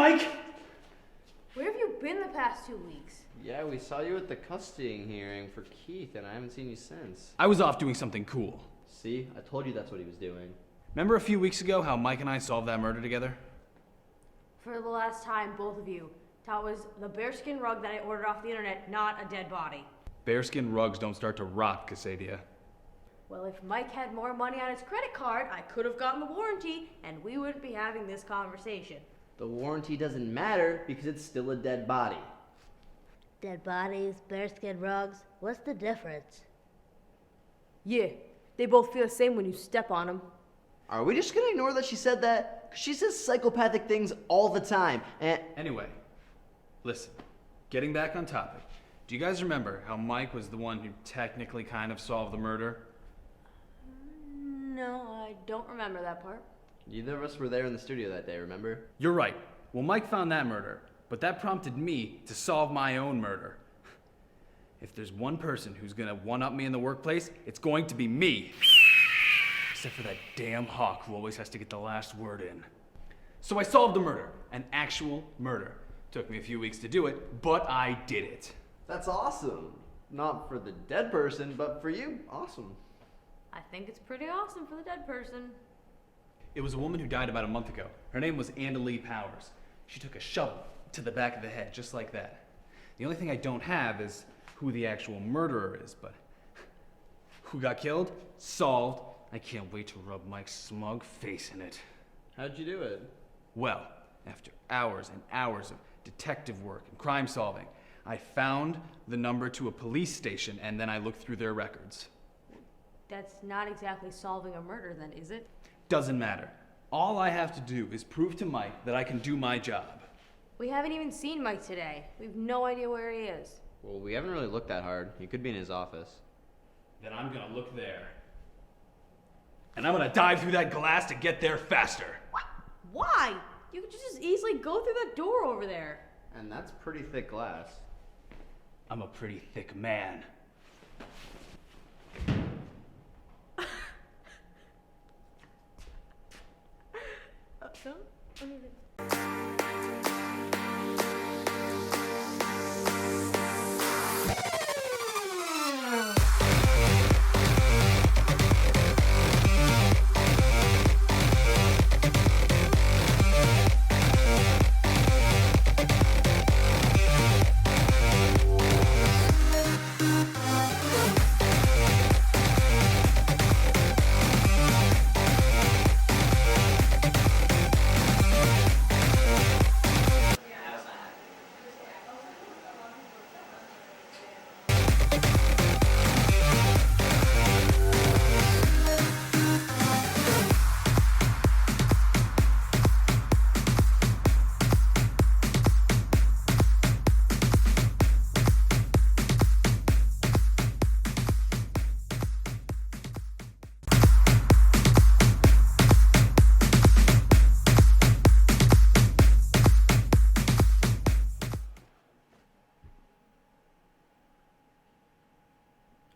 Mike? Where have you been the past 2 weeks? Yeah, we saw you at the custodying hearing for Keith, and I haven't seen you since. I was off doing something cool. See? I told you that's what he was doing. Remember a few weeks ago how Mike and I solved that murder together? For the last time, both of you, that was the bearskin rug that I ordered off the internet, not a dead body. Bearskin rugs don't start to rot, Kasaydia. Well, if Mike had more money on his credit card, I could have gotten the warranty, and we wouldn't be having this conversation. The warranty doesn't matter because it's still a dead body. Dead bodies, bearskin rugs, what's the difference? Yeah, they both feel the same when you step on them. Are we just gonna ignore that she said that? 'Cause she says psychopathic things all the time, and... Anyway, listen, getting back on topic. Do you guys remember how Mike was the one who technically kind of solved the murder? No, I don't remember that part. Neither of us were there in the studio that day, remember? You're right. Well, Mike found that murder, but that prompted me to solve my own murder. If there's one person who's gonna one-up me in the workplace, it's going to be me. Except for that damn Hawk who always has to get the last word in. So I solved the murder, an actual murder. Took me a few weeks to do it, but I did it. That's awesome. Not for the dead person, but for you, awesome. I think it's pretty awesome for the dead person. It was a woman who died about a month ago. Her name was Andalee Powers. She took a shovel to the back of the head, just like that. The only thing I don't have is who the actual murderer is, but who got killed? Solved. I can't wait to rub Mike's smug face in it. How'd you do it? Well, after hours and hours of detective work and crime solving, I found the number to a police station and then I looked through their records. That's not exactly solving a murder then, is it? Doesn't matter. All I have to do is prove to Mike that I can do my job. We haven't even seen Mike today. We have no idea where he is. Well, we haven't really looked that hard. He could be in his office. Then I'm gonna look there. And I'm gonna dive through that glass to get there faster. What? Why? You could just easily go through that door over there. And that's pretty thick glass. I'm a pretty thick man.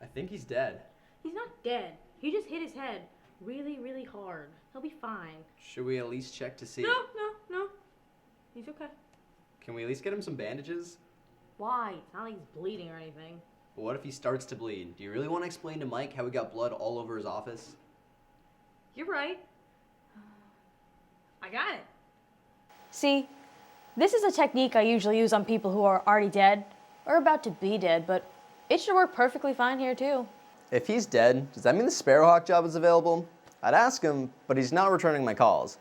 I think he's dead. He's not dead. He just hit his head really, really hard. He'll be fine. Should we at least check to see? No. He's okay. Can we at least get him some bandages? Why? It's not like he's bleeding or anything. But what if he starts to bleed? Do you really want to explain to Mike how he got blood all over his office? You're right. I got it. See, this is a technique I usually use on people who are already dead or about to be dead, but it should work perfectly fine here too. If he's dead, does that mean the Sparrowhawk job is available? I'd ask him, but he's not returning my calls.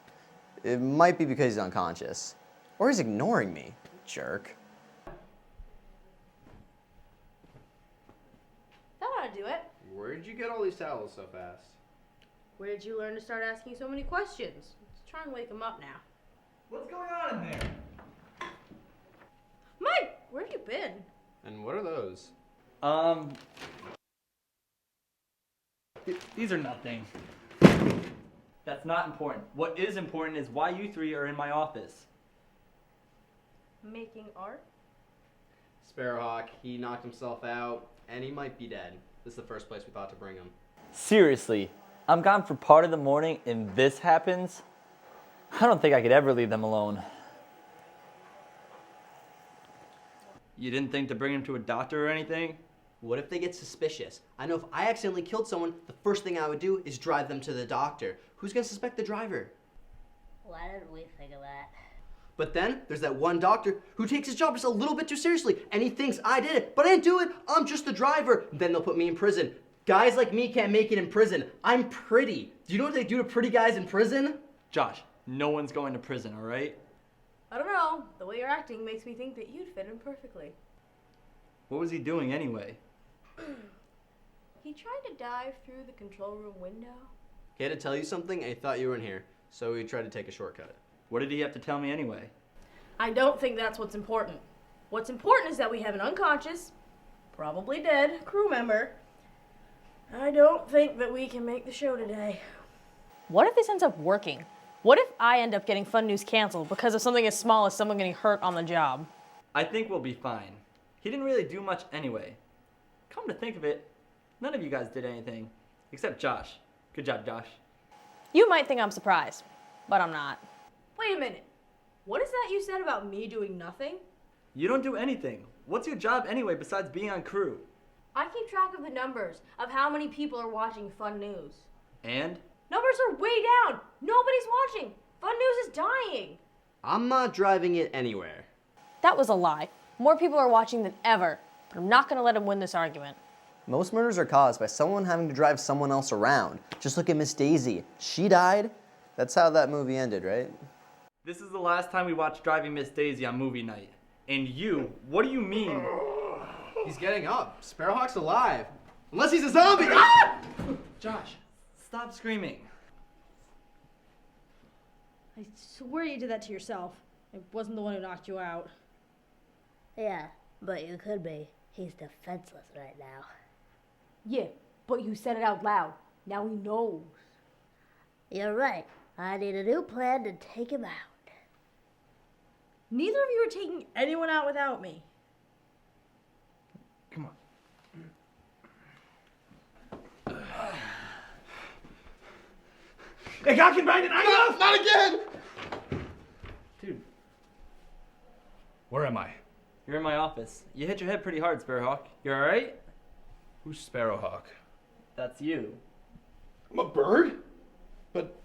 It might be because he's unconscious. Or he's ignoring me. Jerk. That ought to do it. Where'd you get all these towels so fast? Where did you learn to start asking so many questions? Let's try and wake him up now. What's going on in there? Mike, where have you been? And what are those? These are nothing. That's not important. What is important is why you three are in my office. Making art? Sparrowhawk, he knocked himself out, and he might be dead. This is the first place we thought to bring him. Seriously, I'm gone for part of the morning and this happens? I don't think I could ever leave them alone. You didn't think to bring him to a doctor or anything? What if they get suspicious? I know if I accidentally killed someone, the first thing I would do is drive them to the doctor. Who's gonna suspect the driver? Why didn't we think of that? But then there's that one doctor who takes his job just a little bit too seriously, and he thinks I did it, but I didn't do it. I'm just the driver. Then they'll put me in prison. Guys like me can't make it in prison. I'm pretty. Do you know what they do to pretty guys in prison? Josh, no one's going to prison, all right? I don't know. The way you're acting makes me think that you'd fit in perfectly. What was he doing anyway? He tried to dive through the control room window. He had to tell you something, and he thought you were in here, so he tried to take a shortcut. What did he have to tell me anyway? I don't think that's what's important. What's important is that we have an unconscious, probably dead, crew member. I don't think that we can make the show today. What if this ends up working? What if I end up getting Fun News canceled because of something as small as someone getting hurt on the job? I think we'll be fine. He didn't really do much anyway. Come to think of it, none of you guys did anything, except Josh. Good job, Josh. You might think I'm surprised, but I'm not. Wait a minute. What is that you said about me doing nothing? You don't do anything. What's your job anyway besides being on crew? I keep track of the numbers of how many people are watching Fun News. And? Numbers are way down. Nobody's watching. Fun News is dying. I'm not driving it anywhere. That was a lie. More people are watching than ever, but I'm not going to let him win this argument. Most murders are caused by someone having to drive someone else around. Just look at Miss Daisy. She died. That's how that movie ended, right? This is the last time we watched Driving Miss Daisy on movie night. And you, what do you mean? He's getting up. Sparrowhawk's alive. Unless he's a zombie! Ah! Josh, stop screaming. I swear you did that to yourself. I wasn't the one who knocked you out. Yeah, but you could be. He's defenseless right now. Yeah, but you said it out loud. Now he knows. You're right. I need a new plan to take him out. Neither of you are taking anyone out without me. Come on. Ik ga geen bijna eindig! Not again! Dude, Where am I? you're in my office. You hit your head pretty hard, Sparrowhawk. You alright? Who's Sparrowhawk? That's you. I'm a bird? But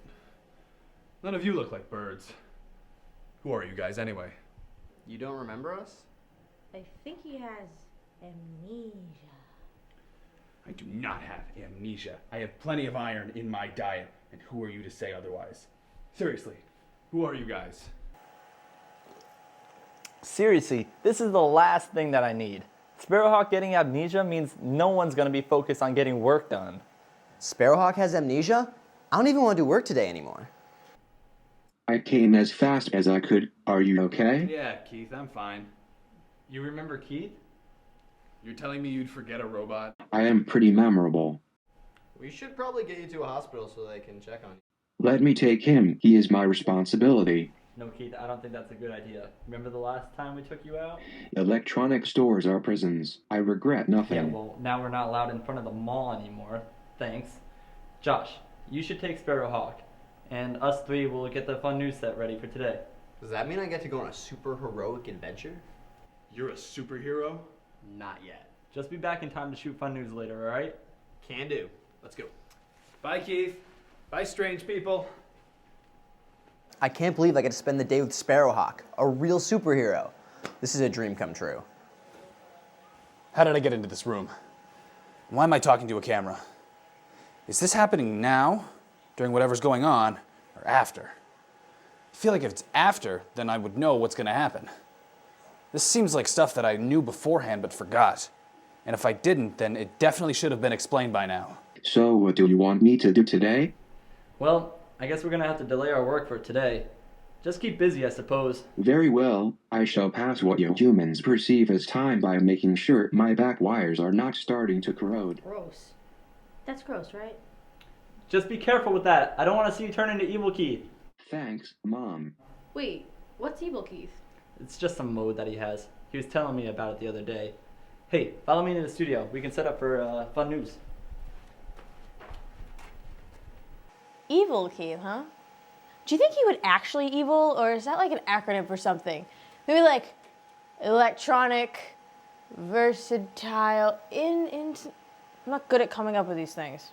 none of you look like birds. Who are you guys anyway? You don't remember us? I think he has amnesia. I do not have amnesia. I have plenty of iron in my diet. And who are you to say otherwise? Seriously, who are you guys? Seriously, this is the last thing that I need. Sparrowhawk getting amnesia means no one's gonna be focused on getting work done. Sparrowhawk has amnesia? I don't even want to do work today anymore. I came as fast as I could. Are you okay? Yeah, Keith, I'm fine. You remember Keith? You're telling me you'd forget a robot? I am pretty memorable. We should probably get you to a hospital so they can check on you. Let me take him. He is my responsibility. No, Keith, I don't think that's a good idea. Remember the last time we took you out? Electronic stores are prisons. I regret nothing. Yeah, well, now we're not allowed in front of the mall anymore. Thanks. Josh, you should take Sparrowhawk. And us three will get the Fun News set ready for today. Does that mean I get to go on a super heroic adventure? You're a superhero? Not yet. Just be back in time to shoot Fun News later, alright? Can do. Let's go. Bye, Keith. Bye, strange people. I can't believe I get to spend the day with Sparrowhawk, a real superhero. This is a dream come true. How did I get into this room? Why am I talking to a camera? Is this happening now, during whatever's going on, or after? I feel like if it's after, then I would know what's going to happen. This seems like stuff that I knew beforehand but forgot. And if I didn't, then it definitely should have been explained by now. So what do you want me to do today? Well, I guess we're gonna have to delay our work for today. Just keep busy, I suppose. Very well. I shall pass what you humans perceive as time by making sure my back wires are not starting to corrode. Gross. That's gross, right? Just be careful with that. I don't want to see you turn into Evil Keith. Thanks, Mom. Wait, what's Evil Keith? It's just some mode that he has. He was telling me about it the other day. Hey, follow me into the studio. We can set up for Fun News. Evil Keith, huh? Do you think he would actually evil, or is that like an acronym for something? Maybe like electronic Versatile, I'm not good at coming up with these things.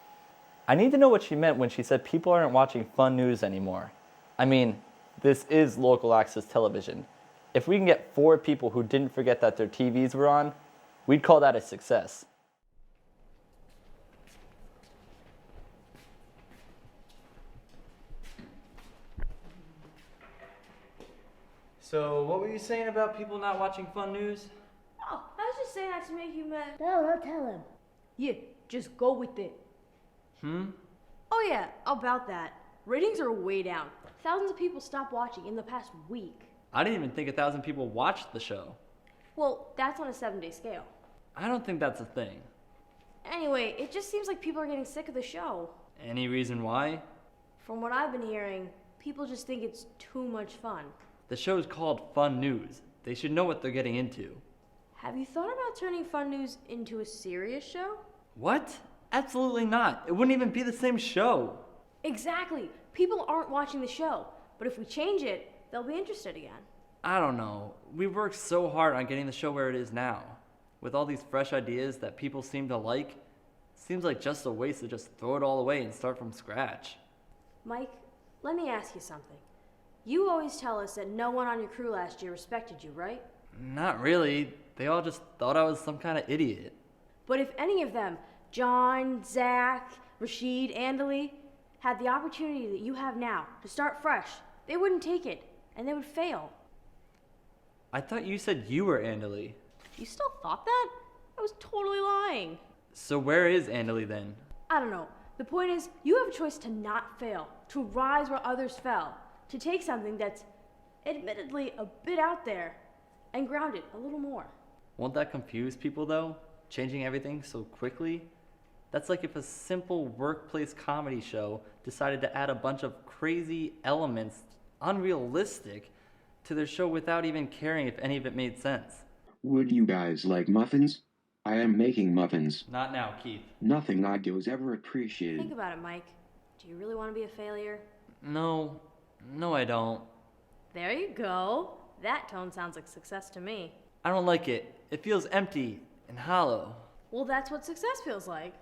I need to know what she meant when she said people aren't watching fun news anymore. I mean, this is local access television. If we can get 4 people who didn't forget that their TVs were on, we'd call that a success. So, what were you saying about people not watching fun news? Oh, I was just saying that to make you mad. No, don't tell him. Yeah, just go with it. Oh yeah, about that. Ratings are way down. Thousands of people stopped watching in the past week. I didn't even think 1,000 people watched the show. Well, that's on a 7-day scale. I don't think that's a thing. Anyway, it just seems like people are getting sick of the show. Any reason why? From what I've been hearing, people just think it's too much fun. The show's called Fun News. They should know what they're getting into. Have you thought about turning fun news into a serious show? What? Absolutely not. It wouldn't even be the same show. Exactly. People aren't watching the show, but if we change it, they'll be interested again. I don't know. We've worked so hard on getting the show where it is now. With all these fresh ideas that people seem to like, seems like just a waste to just throw it all away and start from scratch. Mike, let me ask you something. You always tell us that no one on your crew last year respected you, right? Not really. They all just thought I was some kind of idiot. But if any of them, John, Zach, Rasheed, Andali, had the opportunity that you have now to start fresh, they wouldn't take it, and they would fail. I thought you said you were Andali. You still thought that? I was totally lying. So where is Andali then? I don't know. The point is, you have a choice to not fail, to rise where others fell, to take something that's admittedly a bit out there and ground it a little more. Won't that confuse people though? Changing everything so quickly? That's like if a simple workplace comedy show decided to add a bunch of crazy elements, unrealistic, to their show without even caring if any of it made sense. Would you guys like muffins? I am making muffins. Not now, Keith. Nothing I do is ever appreciated. Think about it, Mike. Do you really want to be a failure? No, I don't. There you go. That tone sounds like success to me. I don't like it. It feels empty and hollow. Well, that's what success feels like.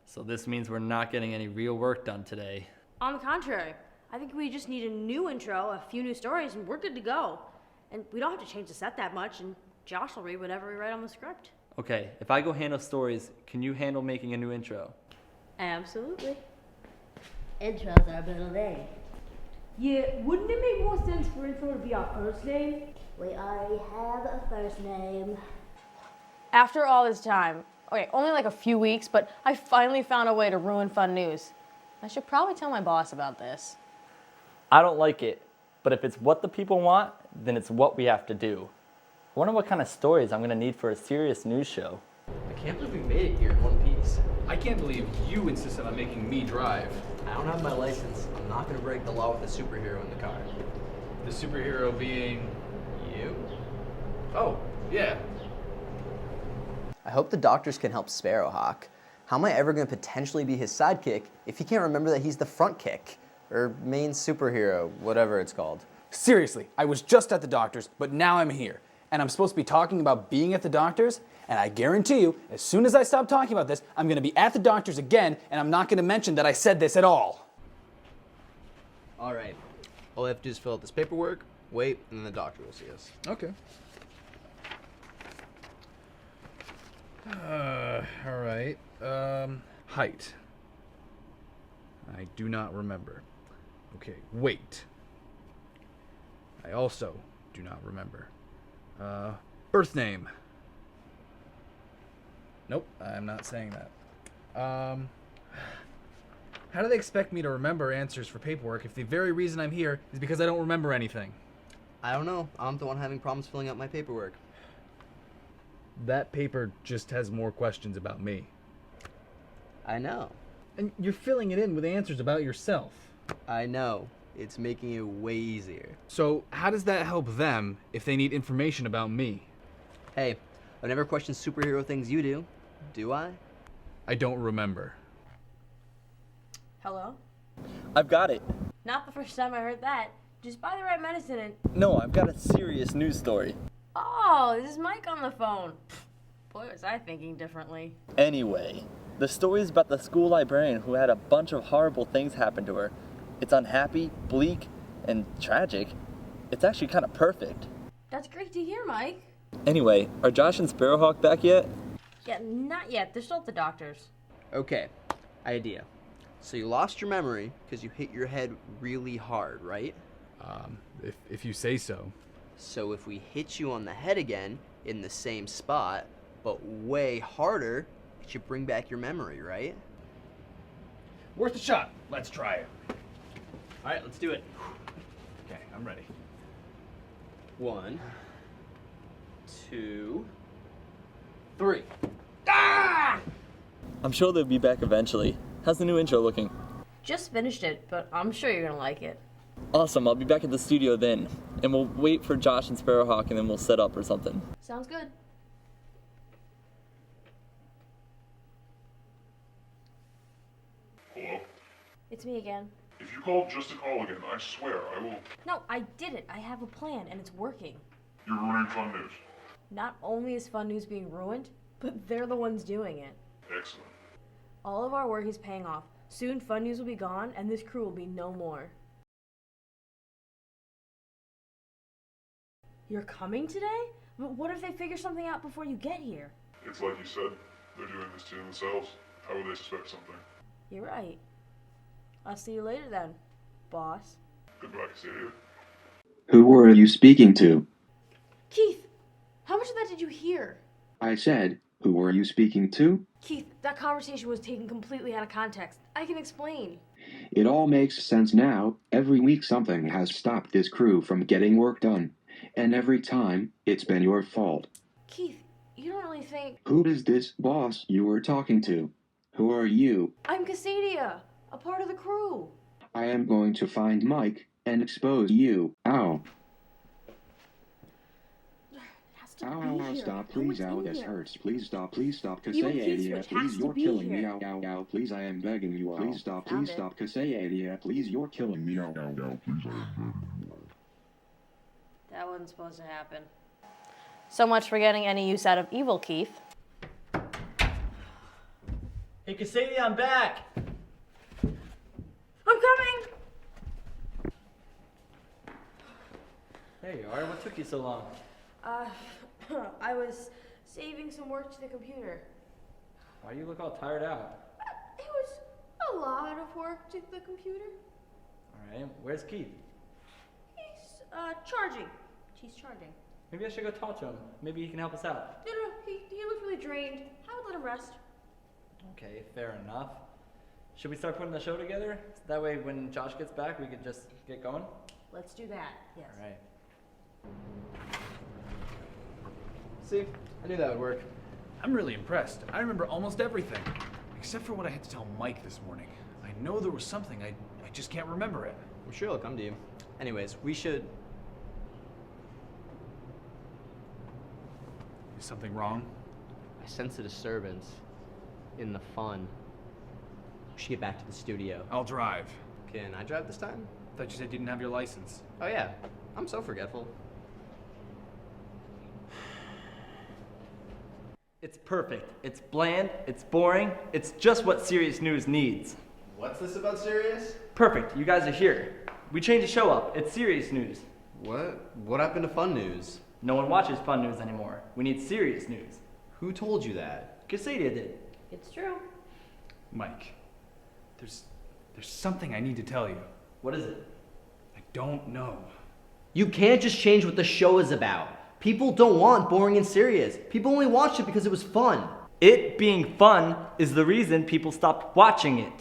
So this means we're not getting any real work done today. On the contrary, I think we just need a new intro, a few new stories, and we're good to go. And we don't have to change the set that much, and Josh will read whatever we write on the script. Okay, if I go handle stories, can you handle making a new intro? Absolutely. Intro's our middle name. Yeah, wouldn't it make more sense for intro to be our first name? We already have a first name. After all this time, okay, only like a few weeks, but I finally found a way to ruin fun news. I should probably tell my boss about this. I don't like it, but if it's what the people want, then it's what we have to do. I wonder what kind of stories I'm gonna need for a serious news show. I can't believe we made it here in one piece. I can't believe you insisted on making me drive. I don't have my license. I'm not gonna break the law with a superhero in the car. The superhero being you? Oh, yeah. I hope the doctors can help Sparrowhawk. How am I ever gonna potentially be his sidekick if he can't remember that he's the front kick? Or main superhero, whatever it's called. Seriously, I was just at the doctor's, but now I'm here. And I'm supposed to be talking about being at the doctor's, and I guarantee you, as soon as I stop talking about this, I'm gonna be at the doctor's again, and I'm not gonna mention that I said this at all. All right. All we have to do is fill out this paperwork, wait, and then the doctor will see us. Okay. All right. Height. I do not remember. Okay, weight. I also do not remember. Birth name. Nope, I'm not saying that. How do they expect me to remember answers for paperwork if the very reason I'm here is because I don't remember anything? I don't know. I'm the one having problems filling out my paperwork. That paper just has more questions about me. I know. And you're filling it in with answers about yourself. I know. It's making it way easier. So how does that help them if they need information about me? Hey, I never question superhero things you do I? I don't remember. Hello? I've got it. Not the first time I heard that. Just buy the right medicine and... No, I've got a serious news story. Oh, this is Mike on the phone. Boy, was I thinking differently. Anyway, the story is about the school librarian who had a bunch of horrible things happen to her. It's unhappy, bleak, and tragic. It's actually kind of perfect. That's great to hear, Mike. Anyway, are Josh and Sparrowhawk back yet? Yeah, not yet. They're still at the doctor's. Okay, idea. So you lost your memory because you hit your head really hard, right? If you say so. So if we hit you on the head again in the same spot, but way harder, it should bring back your memory, right? Worth a shot. Let's try it. All right, let's do it. Okay, I'm ready. 1, 2, 3. I'm sure they'll be back eventually. How's the new intro looking? Just finished it, but I'm sure you're gonna like it. Awesome, I'll be back at the studio then. And we'll wait for Josh and Sparrowhawk and then we'll set up or something. Sounds good. Hello? It's me again. If you called just to call again, I swear I will. No, I did it. I have a plan, and it's working. You're ruining fun news. Not only is Fun News being ruined, but they're the ones doing it. Excellent. All of our work is paying off. Soon Fun News will be gone, and this crew will be no more. You're coming today? But what if they figure something out before you get here? It's like you said, they're doing this to themselves. How would they suspect something? You're right. I'll see you later then, boss. Goodbye, Kasaydia. Who were you speaking to? Keith, how much of that did you hear? I said, who were you speaking to? Keith, that conversation was taken completely out of context. I can explain. It all makes sense now. Every week something has stopped this crew from getting work done. And every time, it's been your fault. Keith, you don't really think... Who is this boss you were talking to? Who are you? I'm Kasaydia, a part of the crew. I am going to find Mike and expose you. Ow. It has to Ow, be ow, ow, here. stop, No please, one's ow, in this here. hurts. Please stop, Kasaydia, Switch has please, to you're be killing me, here. ow, ow, ow, please, I am begging you, please stop, Found please it. stop, Kasaydia, please, you're killing me, ow, ow, ow, please, I am begging you. That wasn't supposed to happen. So much for getting any use out of evil, Keith. Hey Kasaydia, I'm back! I'm coming! There you are, what took you so long? I was saving some work to the computer. Why do you look all tired out? It was a lot of work to the computer. Alright, where's Keith? He's, charging. He's charging. Maybe I should go talk to him. Maybe he can help us out. No, he looked really drained. I would let him rest. Okay, fair enough. Should we start putting the show together? That way when Josh gets back, we can just get going? Let's do that, yes. Alright. See, I knew that would work. I'm really impressed. I remember almost everything. Except for what I had to tell Mike this morning. I know there was something, I just can't remember it. I'm sure it'll come to you. Anyways, we should... Is something wrong? I sense a disturbance in the fun. We should get back to the studio. I'll drive. Can I drive this time? Thought you said you didn't have your license. Oh yeah, I'm so forgetful. It's perfect. It's bland, it's boring, it's just what serious news needs. What's this about serious? Perfect, you guys are here. We changed the show up. It's serious news. What happened to fun news? No one watches fun news anymore. We need serious news. Who told you that? Kasaydia did. It's true. Mike, there's something I need to tell you. What is it? I don't know. You can't just change what the show is about. People don't want boring and serious. People only watched it because it was fun. It being fun is the reason people stopped watching it.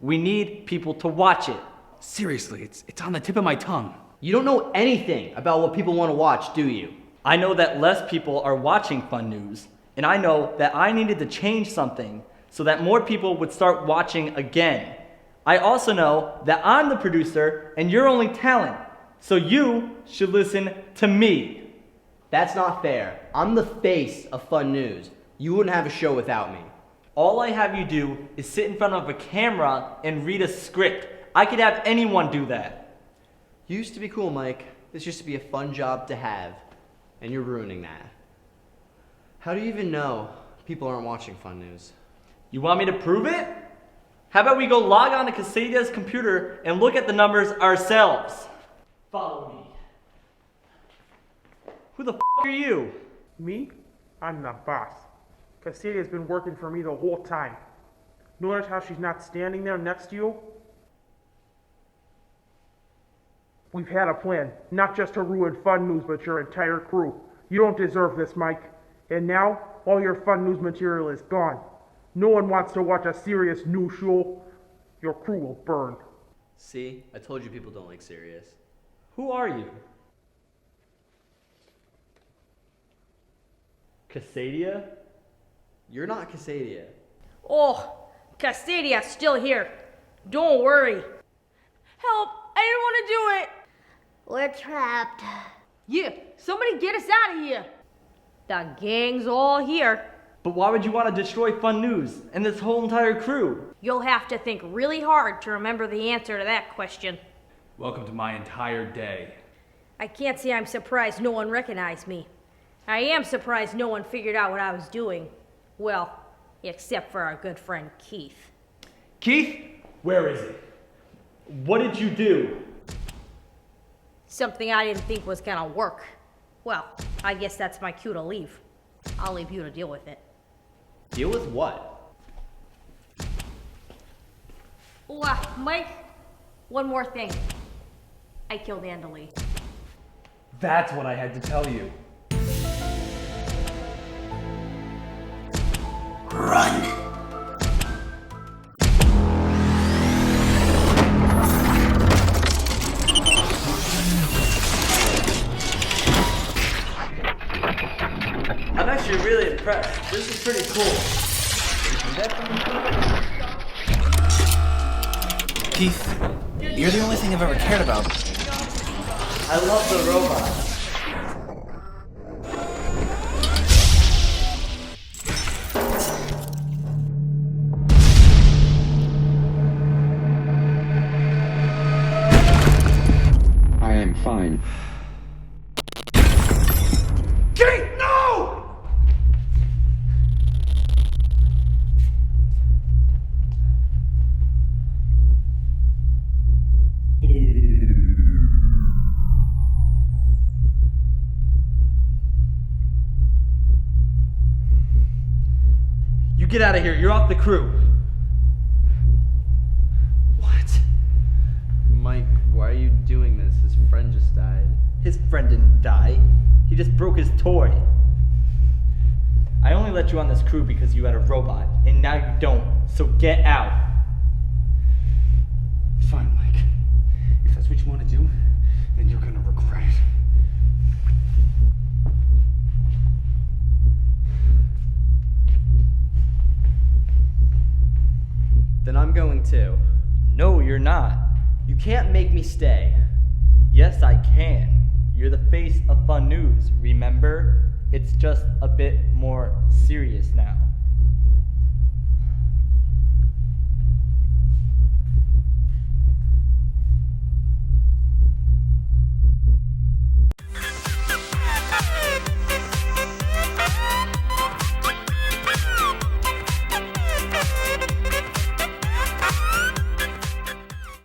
We need people to watch it. Seriously, it's on the tip of my tongue. You don't know anything about what people want to watch, do you? I know that less people are watching fun news, and I know that I needed to change something so that more people would start watching again. I also know that I'm the producer and you're only talent, so you should listen to me. That's not fair. I'm the face of fun news. You wouldn't have a show without me. All I have you do is sit in front of a camera and read a script. I could have anyone do that. You used to be cool, Mike. This used to be a fun job to have. And you're ruining that. How do you even know People aren't watching Fun News. You want me to prove it? How about we go log on to Kasaydia's computer and look at the numbers ourselves? Follow me. Who the f*** are you? Me? I'm the boss. Kasaydia's been working for me the whole time. Notice how she's not standing there next to you? We've had a plan, not just to ruin Fun News, but your entire crew. You don't deserve this, Mike. And now, all your Fun News material is gone. No one wants to watch a serious news show. Your crew will burn. See? I told you people don't like serious. Who are you? Kasaydia? You're not Kasaydia. Oh, Kasaydya's still here. Don't worry. Help! I didn't want to do it! We're trapped. Yeah, somebody get us out of here. The gang's all here. But why would you want to destroy Fun News and this whole entire crew? You'll have to think really hard to remember the answer to that question. Welcome to my entire day. I can't say I'm surprised no one recognized me. I am surprised no one figured out what I was doing. Well, except for our good friend Keith. Keith? Where is he? What did you do? Something I didn't think was gonna work. Well, I guess that's my cue to leave. I'll leave you to deal with it. Deal with what? Mike, one more thing. I killed Andalee. That's what I had to tell you. Run. I'm actually really impressed. This is pretty cool. Keith, you're the only thing I've ever cared about. I love the robot. I am fine. Kate, no! You get out of here. You're off the crew. What? Mike, why are you doing this? His friend just died. His friend didn't die. He just broke his toy. I only let you on this crew because you had a robot, and now you don't. So get out. Fine, Mike. If that's what you want to do, then you're gonna regret it. Then I'm going too. No, you're not. You can't make me stay. Yes, I can. You're the face of Fun News, remember? It's just a bit more serious now.